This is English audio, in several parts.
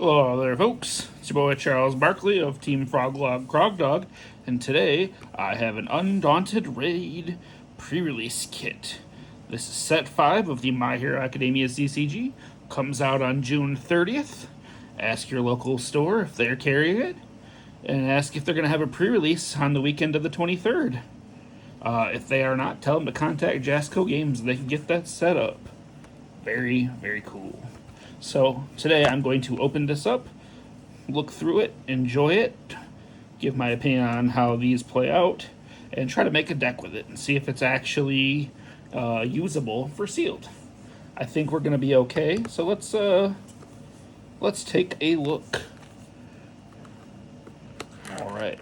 Hello there, folks. It's your boy Charles Barkley of Team FrogLogCrogDog, and today I have an Undaunted Raid pre-release kit. This is set 5 of the My Hero Academia CCG. Comes out on June 30th. Ask your local store if they're carrying it, and ask if they're going to have a pre-release on the weekend of the 23rd. If they are not, tell them to contact Jasco Games and they can get that set up. Very, very cool. So today I'm going to open this up, look through it, enjoy it, give my opinion on how these play out, and try to make a deck with it and see if it's actually usable for sealed. I think we're going to be okay, so let's take a look. All right.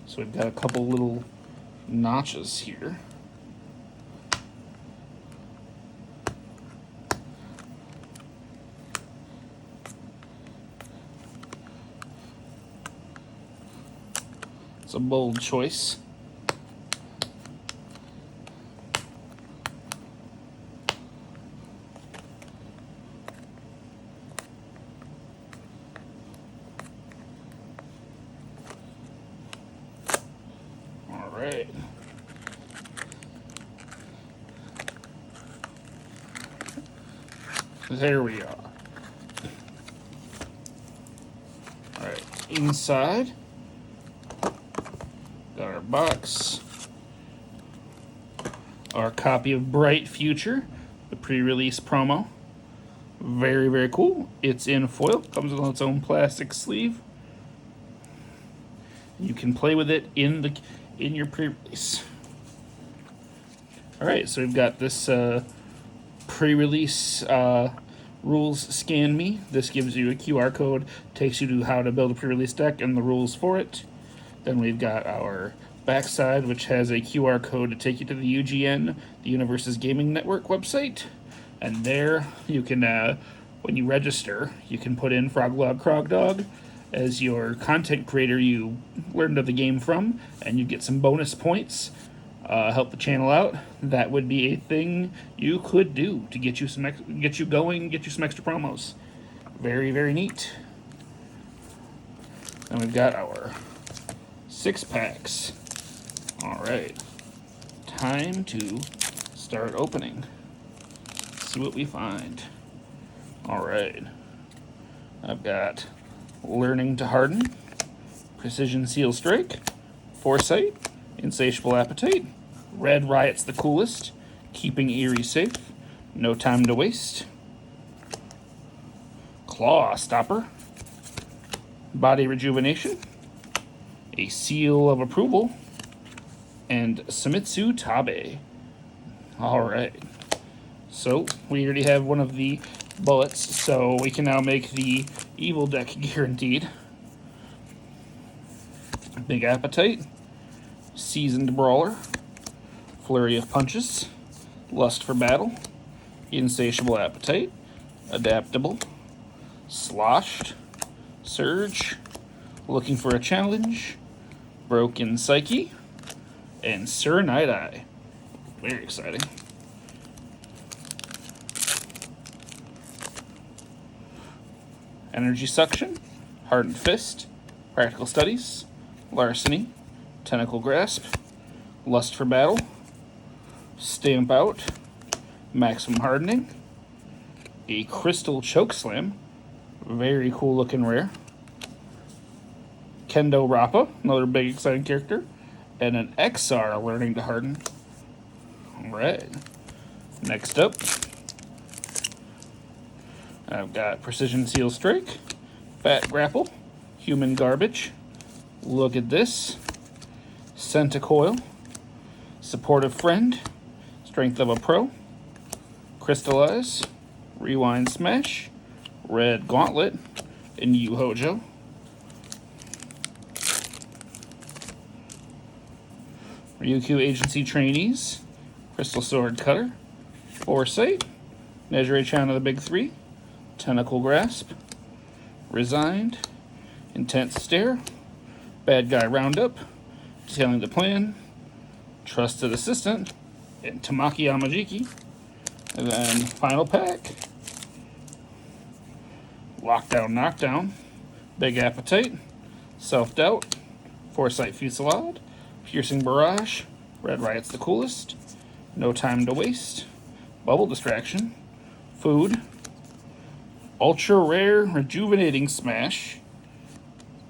So we've got a couple little notches here. It's a bold choice. All right. There we are. All right, inside. Got our box, our copy of Bright Future, the pre-release promo. Very, very cool. It's in foil, comes with its own plastic sleeve. You can play with it in your pre-release. All right, so we've got this pre-release rules scan me. This gives you a QR code, takes you to how to build a pre-release deck and the rules for it. Then we've got our backside, which has a QR code to take you to the UGN, the Universes Gaming Network website. And there you can, when you register, you can put in FrogLogCrogDog as your content creator you learned of the game from, and you get some bonus points, help the channel out. That would be a thing you could do to get you some get you some extra promos. Very, very neat. And we've got our 6 packs. All right, time to start opening. See what we find. All right, I've got Learning to Harden, Precision Seal Strike, Foresight, Insatiable Appetite, Red Riot's the coolest, Keeping Eerie safe, No Time to Waste, Claw Stopper, Body Rejuvenation, a Seal of Approval, and Samitsu Tabe. All right, so we already have one of the bullets, so we can now make the evil deck guaranteed. Big Appetite, Seasoned Brawler, Flurry of Punches, Lust for Battle, Insatiable Appetite, Adaptable, Sloshed, Surge, Looking for a Challenge, Broken Psyche, and Sir Night Eye. Very exciting. Energy Suction, Hardened Fist, Practical Studies, Larceny, Tentacle Grasp, Lust for Battle, Stamp Out, Maximum Hardening, a Crystal Chokeslam, very cool looking rare, Kendo Rappa, another big exciting character, and an XR Learning to Harden. Alright, next up, I've got Precision Seal Strike, Fat Grapple, Human Garbage, Look at This, Centicoil, Supportive Friend, Strength of a Pro, Crystallize, Rewind Smash, Red Gauntlet, and Yu Hojo. Ryukyu Agency Trainees, Crystal Sword Cutter, Foresight, Nezure-chan of the Big Three, Tentacle Grasp, Resigned, Intense Stare, Bad Guy Roundup, Detailing the Plan, Trusted Assistant, and Tamaki Yamajiki. And then final pack. Lockdown, Knockdown, Big Appetite, Self-Doubt, Foresight Fusillade, Piercing Barrage, Red Riot's the Coolest, No Time to Waste, Bubble Distraction, Food, Ultra Rare Rejuvenating Smash,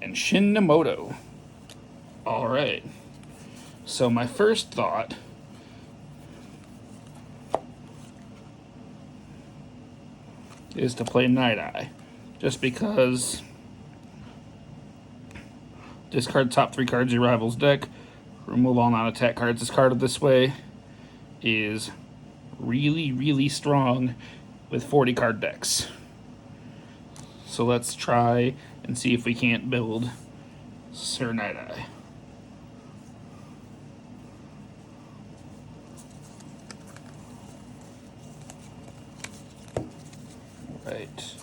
and Shin Namoto. Alright, so my first thought is to play Night Eye, just because discard top 3 cards of your rival's deck, remove all non-attack cards discarded this way, is really, really strong with 40 card decks. So let's try and see if we can't build Sir Night Eye. Right.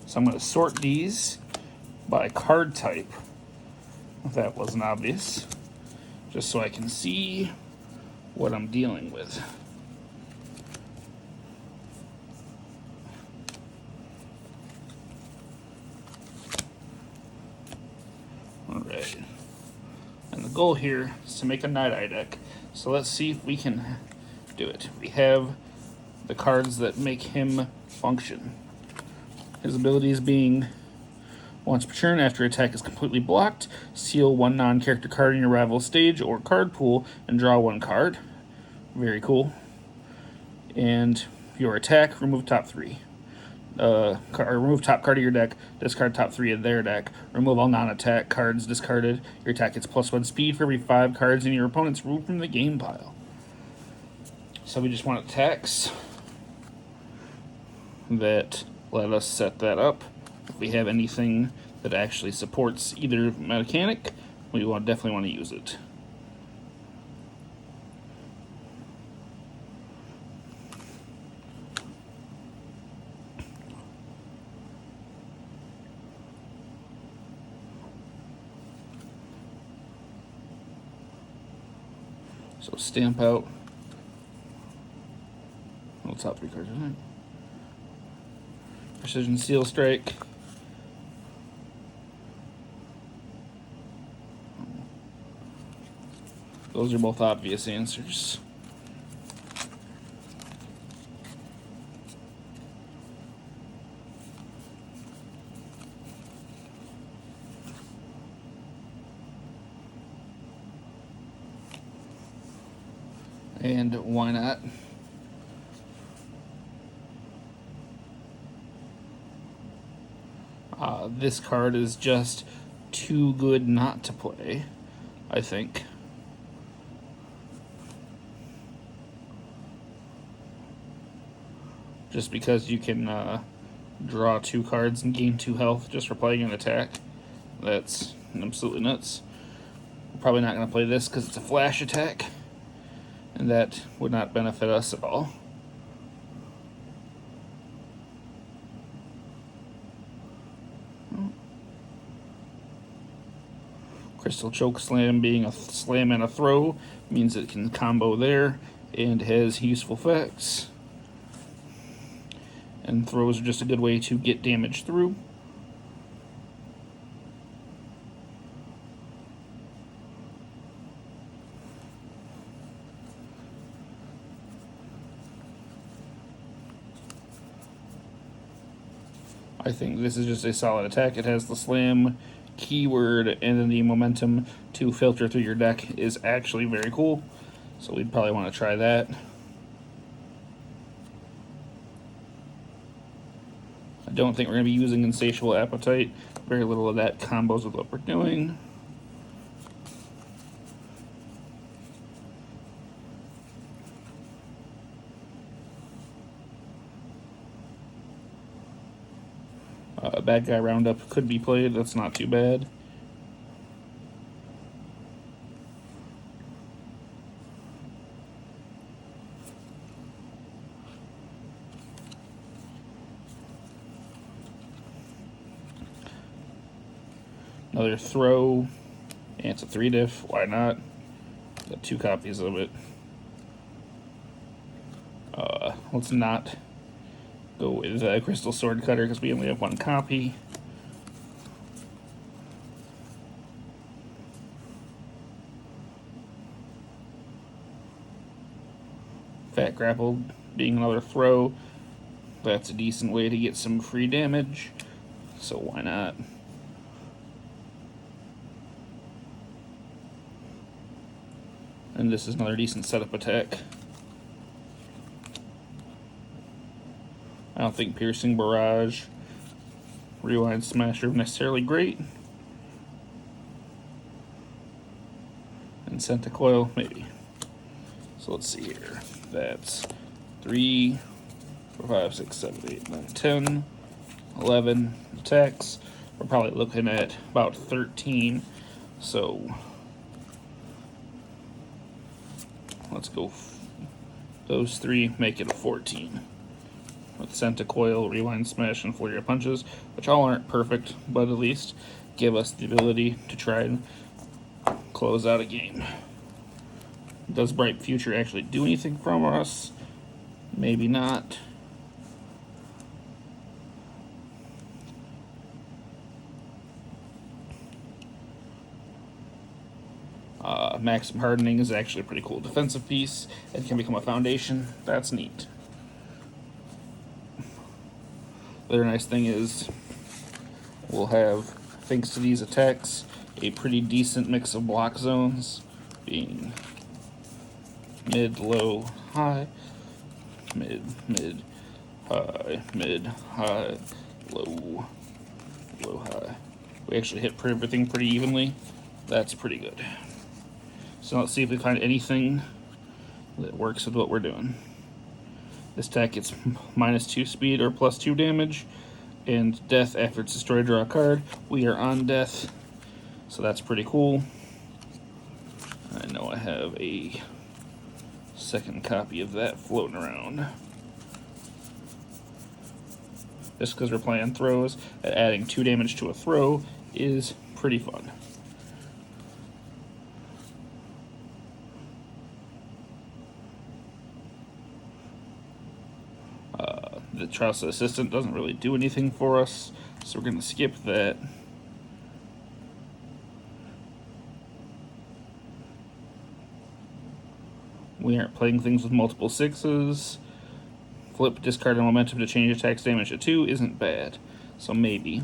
So I'm going to sort these by card type, if that wasn't obvious, just so I can see what I'm dealing with. Alright, and the goal here is to make a Night Eye deck, so let's see if we can do it. We have the cards that make him function. His abilities being, once per turn, after attack is completely blocked, seal 1 non-character card in your rival's stage or card pool and draw 1 card. Very cool. And your attack, remove top 3. Remove top card of your deck, discard top 3 of their deck, remove all non-attack cards discarded. Your attack gets +1 speed for every 5 cards in your opponent's removed from the game pile. So we just want attacks that let us set that up. If we have anything that actually supports either mechanic, we definitely want to use it. So stamp out. Well, top 3 cards, isn't it? Precision Seal Strike. Those are both obvious answers. And why not? This card is just too good not to play, I think. Just because you can draw 2 cards and gain 2 health just for playing an attack. That's absolutely nuts. We're probably not going to play this because it's a flash attack, and that would not benefit us at all. Crystal Choke Slam being a slam and a throw means it can combo there and has useful effects. And throws are just a good way to get damage through. I think this is just a solid attack. It has the slam keyword, and then the momentum to filter through your deck is actually very cool. So we'd probably want to try that. I don't think we're going to be using Insatiable Appetite. Very little of that combos with what we're doing. Bad Guy Roundup could be played. That's not too bad. Another throw. And it's a 3-diff. Why not? Got 2 copies of it. Let's not go with Crystal Sword Cutter because we only have 1 copy. Fat Grapple being another throw. That's a decent way to get some free damage, so why not? And this is another decent setup attack. I don't think Piercing Barrage, Rewind Smash are necessarily great. And Centicoil, maybe. So let's see here. That's 3, 4, 5, 6, 7, 8, 9, 10, 11 attacks. We're probably looking at about 13. So let's go. Those 3 make it a 14. With Centicoil, Rewind Smash, and Flurry of Punches, which all aren't perfect, but at least give us the ability to try and close out a game. Does Bright Future actually do anything from us? Maybe not. Maximum Hardening is actually a pretty cool defensive piece. It can become a foundation. That's neat. The other nice thing is we'll have, thanks to these attacks, a pretty decent mix of block zones, being mid, low, high, mid, high, low, high. We actually hit everything pretty evenly. That's pretty good. So let's see if we find anything that works with what we're doing. This attack gets -2 speed or +2 damage, and death after it's destroyed, draw a card. We are on death, so that's pretty cool. I know I have a second copy of that floating around. Just because we're playing throws, adding 2 damage to a throw is pretty fun. The Trusted Assistant doesn't really do anything for us, so we're going to skip that. We aren't playing things with multiple 6s. Flip, discard, and momentum to change attack's damage to 2 isn't bad, so maybe.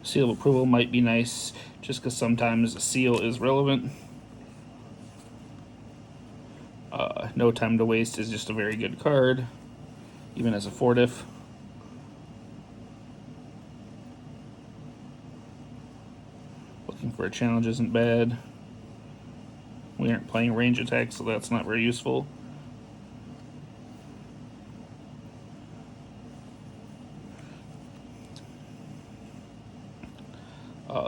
Seal of Approval might be nice, just because sometimes a seal is relevant. No Time to Waste is just a very good card, even as a 4-diff. Looking for a challenge isn't bad. We aren't playing range attacks, so that's not very useful.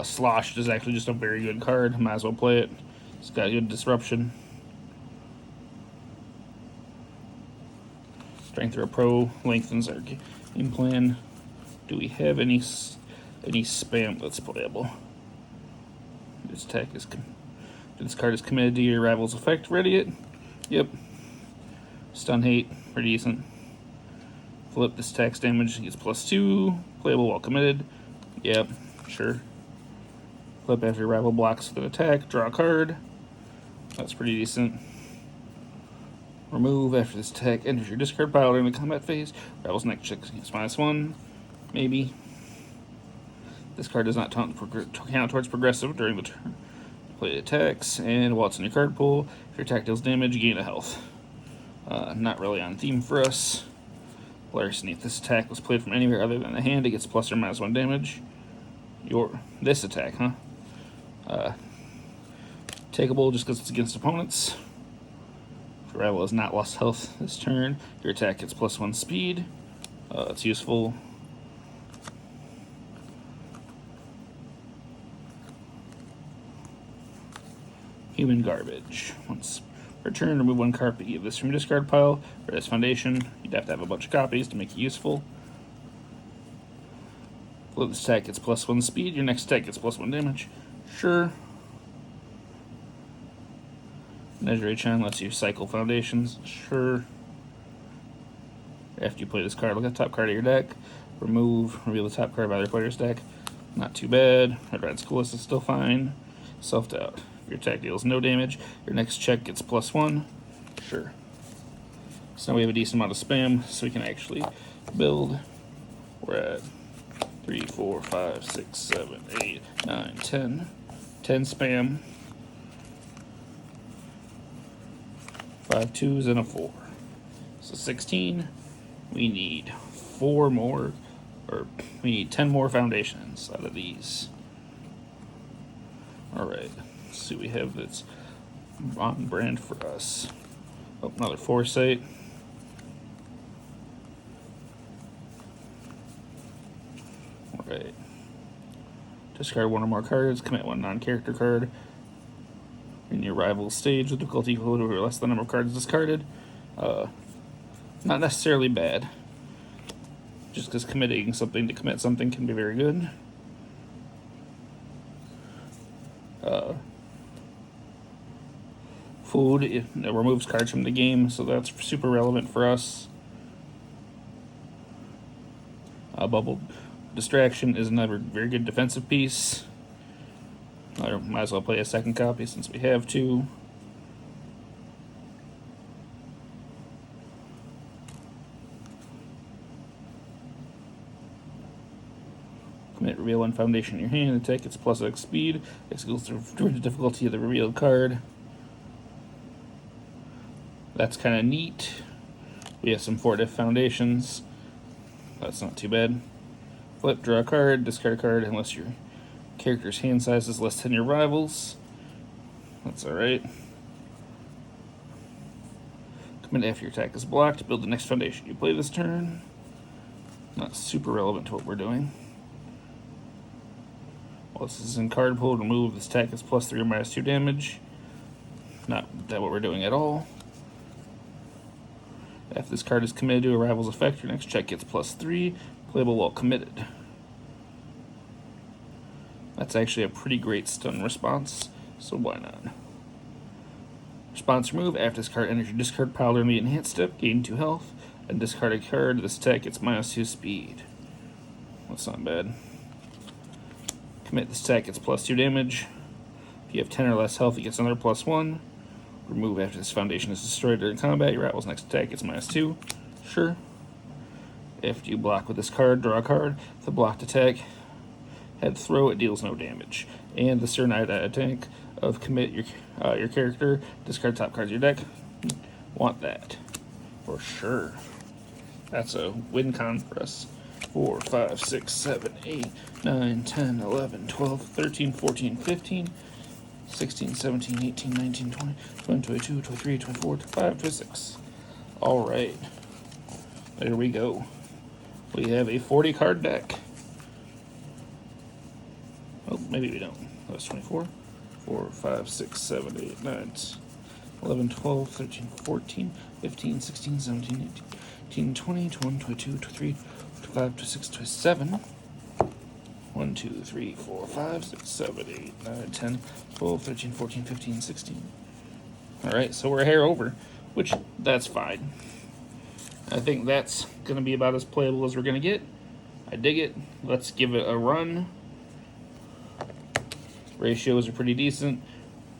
Sloshed is actually just a very good card. Might as well play it. It's got good disruption. Strength or a Pro lengthens our game plan. Do we have any spam that's playable? This attack is this card is committed to your rival's effect. Ready it? Yep. Stun Hate, pretty decent. Flip, this attack's damage gets +2. Playable while committed. Yep, sure. Flip after your rival blocks with an attack, draw a card. That's pretty decent. Remove after this attack enters your discard pile during the combat phase. Rival's next check gets -1. Maybe. This card does not count towards progressive during the turn. Play attacks, and while it's in your card pool, if your attack deals damage, gain a health. Not really on theme for us. Larceny, if this attack was played from anywhere other than the hand, it gets +or -1 damage. This attack, huh? Takeable just because it's against opponents. Your rival has not lost health this turn. Your attack gets +1 speed. It's useful. Human garbage. Once per turn, remove 1 copy of this from your discard pile or this foundation. You'd have to have a bunch of copies to make it useful. This attack gets +1 speed. Your next attack gets +1 damage. Sure. Measure H-on lets you cycle foundations. Sure. After you play this card, look at the top card of your deck. Reveal the top card of other player's deck. Not too bad. Red School List is still fine. Self-doubt. Your attack deals no damage. Your next check gets +1. Sure. So now we have a decent amount of spam, so we can actually build. We're at 3, 4, 5, 6, 7, 8, 9, 10. 10 spam. 5 2s and a 4. So 16. We need 4 more, or we need 10 more foundations out of these. Alright, let's see what we have that's on brand for us. Oh, another Foresight. Alright. Discard 1 or more cards, commit 1 non-character card. In your rival's stage, the difficulty equal to or less than the number of cards discarded. Not necessarily bad. Just because committing something to commit something can be very good. Food, it removes cards from the game, so that's super relevant for us. Bubble Distraction is another very good defensive piece. I might as well play a second copy since we have 2. Commit reveal 1 foundation in your hand. Attack gets +X speed. X goes through the difficulty of the revealed card. That's kind of neat. We have some 4 diff foundations. That's not too bad. Flip, draw a card, discard a card unless your character's hand size is less than your rival's. That's alright. Commit after your attack is blocked. Build the next foundation you play this turn. Not super relevant to what we're doing. While this is in card pool, remove this attack is +3 or -2 damage. Not that what we're doing at all. After this card is committed to a rival's effect, your next check gets +3, playable while committed. That's actually a pretty great stun response, so why not? Response remove, after this card enters your discard pile during the enhanced step, gain 2 health, and discard a card, this attack gets -2 speed. That's not bad. Commit this attack gets +2 damage. If you have 10 or less health, it gets another +1. Remove after this foundation is destroyed during combat. Your rival's next attack gets -2. Sure. After you block with this card, draw a card. If the blocked attack had throw, it deals no damage. And the Cernite attack of commit your character, discard top cards of your deck. Want that. For sure. That's a win con for us. 4, 5, 6, 7, 8, 9, 10, 11, 12, 13, 14, 15. 16, 17, 18, 19, 20, 21, 22, 23, 24, 25, 26. Alright. There we go. We have a 40 card deck. Oh, maybe we don't. That's 24. 4, 5, 6, 7, 8, 9, 11, 12, 13, 14, 15, 16, 17, 18, 20, 21, 22, 23, 25, 26, 27. 1, 2, 3, 4, 5, 6, 7, 8, 9, 10, 12, 13, 14, 15, 16. Alright, so we're a hair over, which, that's fine. I think that's going to be about as playable as we're going to get. I dig it. Let's give it a run. Ratios are pretty decent,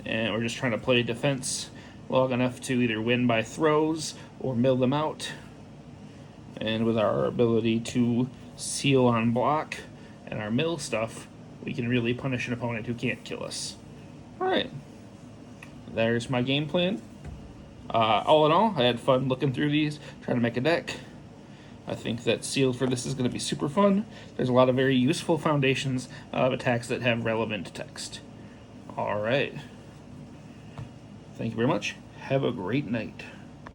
and we're just trying to play defense long enough to either win by throws or mill them out. And with our ability to seal on block and our mill stuff, we can really punish an opponent who can't kill us. Alright, there's my game plan. All in all, I had fun looking through these, trying to make a deck. I think that sealed for this is going to be super fun. There's a lot of very useful foundations of attacks that have relevant text. Alright, thank you very much. Have a great night.